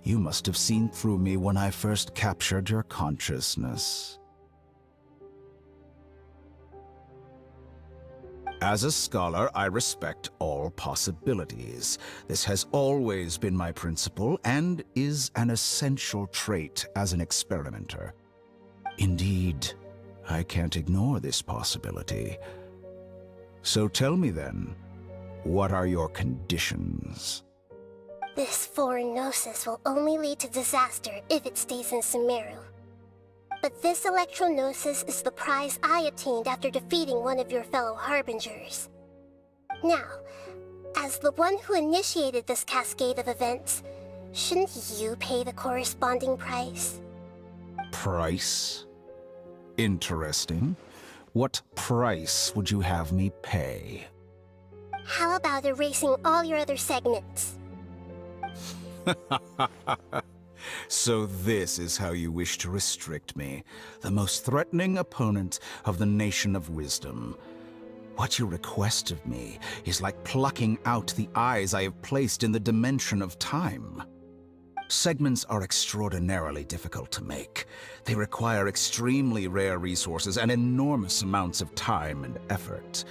You must have seen through me when I first captured your consciousness. As a scholar, I respect all possibilities. This has always been my principle and is an essential trait as an experimenter. Indeed, I can't ignore this possibility. So tell me then, what are your conditions? This foreign gnosis will only lead to disaster if it stays in Sumeru. But this electro-gnosis is the prize I obtained after defeating one of your fellow harbingers. Now, as the one who initiated this cascade of events, shouldn't you pay the corresponding price? Price? Interesting. What price would you have me pay? How about erasing all your other segments? So this is how you wish to restrict me, the most threatening opponent of the Nation of Wisdom. What you request of me is like plucking out the eyes I have placed in the dimension of time. Segments are extraordinarily difficult to make. They require extremely rare resources and enormous amounts of time and effort,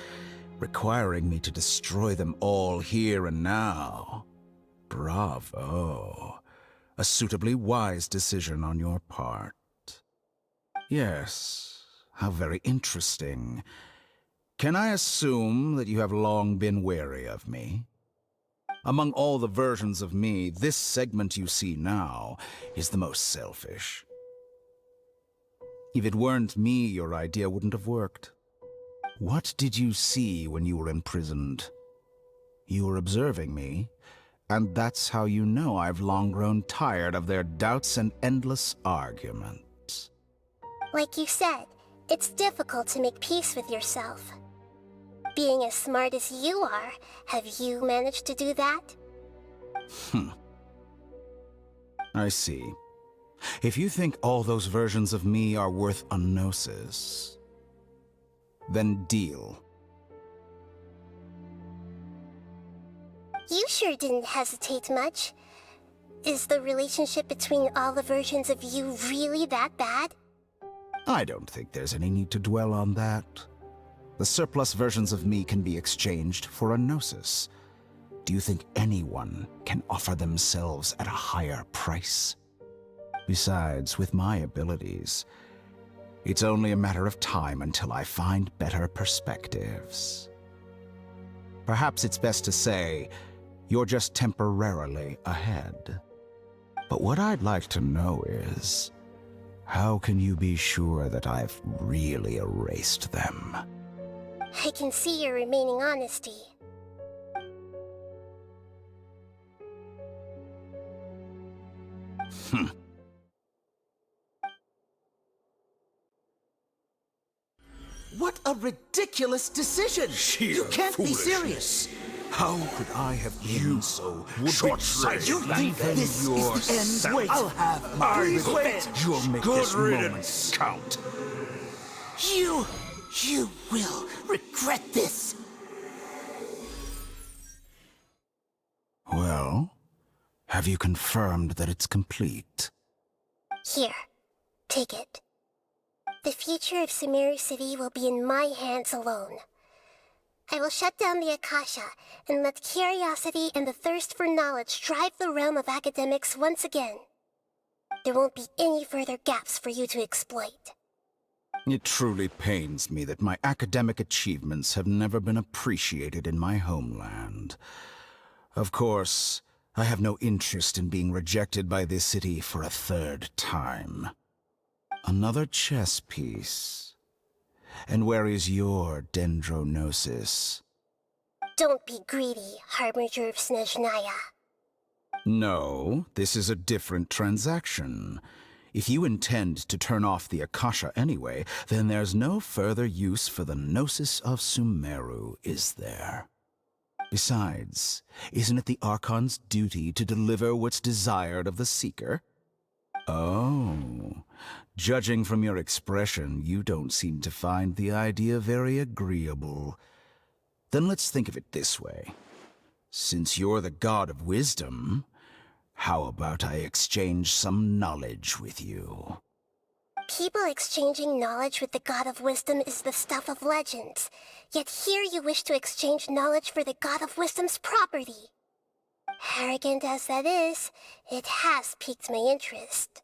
requiring me to destroy them all here and now. Bravo. A suitably wise decision on your part. Yes, how very interesting. Can I assume that you have long been wary of me? Among all the versions of me, this segment you see now is the most selfish. If it weren't me, your idea wouldn't have worked. What did you see when you were imprisoned? You were observing me, and that's how you know I've long grown tired of their doubts and endless arguments. Like you said, it's difficult to make peace with yourself. Being as smart as you are, have you managed to do that? I see. If you think all those versions of me are worth a gnosis, then deal. You sure didn't hesitate much. Is the relationship between all the versions of you really that bad? I don't think there's any need to dwell on that. The surplus versions of me can be exchanged for a gnosis. Do you think anyone can offer themselves at a higher price? Besides, with my abilities, it's only a matter of time until I find better perspectives. Perhaps it's best to say, you're just temporarily ahead. But what I'd like to know is, how can you be sure that I've really erased them? I can see your remaining honesty. What a ridiculous decision! You can't be serious! How could I have been so short-sighted? You think this is the end? Wait, I'll have my revenge! You'll make this moment count. You will regret this! Well, have you confirmed that it's complete? Here, take it. The future of Sumeru City will be in my hands alone. I will shut down the Akasha and let curiosity and the thirst for knowledge drive the realm of academics once again. There won't be any further gaps for you to exploit. It truly pains me that my academic achievements have never been appreciated in my homeland. Of course, I have no interest in being rejected by this city for a third time. Another chess piece. And where is your dendrognosis? Don't be greedy, Harbinger of Snezhnaya. No, this is a different transaction. If you intend to turn off the Akasha anyway, then there's no further use for the Gnosis of Sumeru, is there? Besides, isn't it the Archon's duty to deliver what's desired of the Seeker? Oh, judging from your expression, you don't seem to find the idea very agreeable. Then let's think of it this way. Since you're the god of wisdom, how about I exchange some knowledge with you? People exchanging knowledge with the god of wisdom is the stuff of legends. Yet here you wish to exchange knowledge for the god of wisdom's property. Arrogant as that is, it has piqued my interest.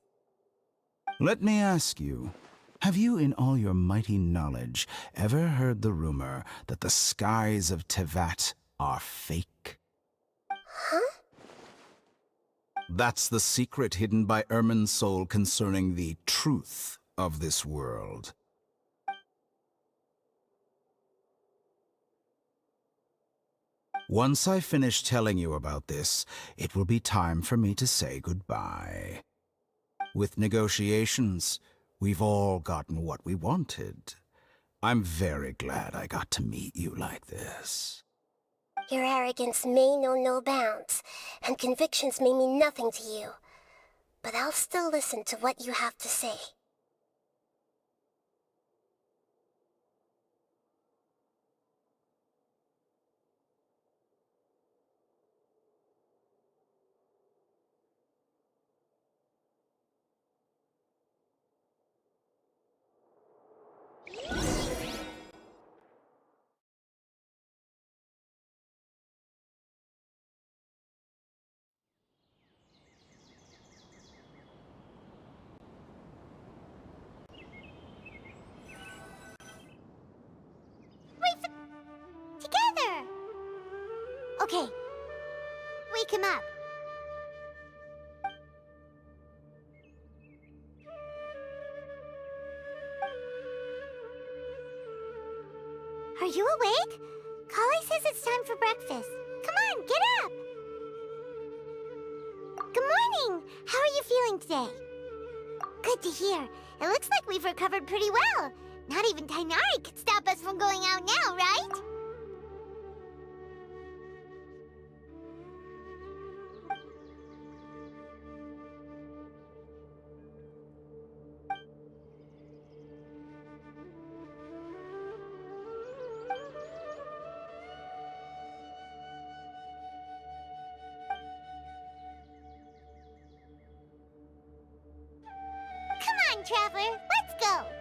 Let me ask you, have you in all your mighty knowledge ever heard the rumor that the skies of Tevat are fake? Huh? That's the secret hidden by Irminsul concerning the truth of this world. Once I finish telling you about this, it will be time for me to say goodbye. With negotiations, we've all gotten what we wanted. I'm very glad I got to meet you like this. Your arrogance may know no bounds, and convictions may mean nothing to you. But I'll still listen to what you have to say. Together! Okay. Wake him up. Are you awake? Kali says it's time for breakfast. Come on, get up! Good morning! How are you feeling today? Good to hear. It looks like we've recovered pretty well. Not even Tainari could stop us from going out now, right? Come on, Traveler, let's go!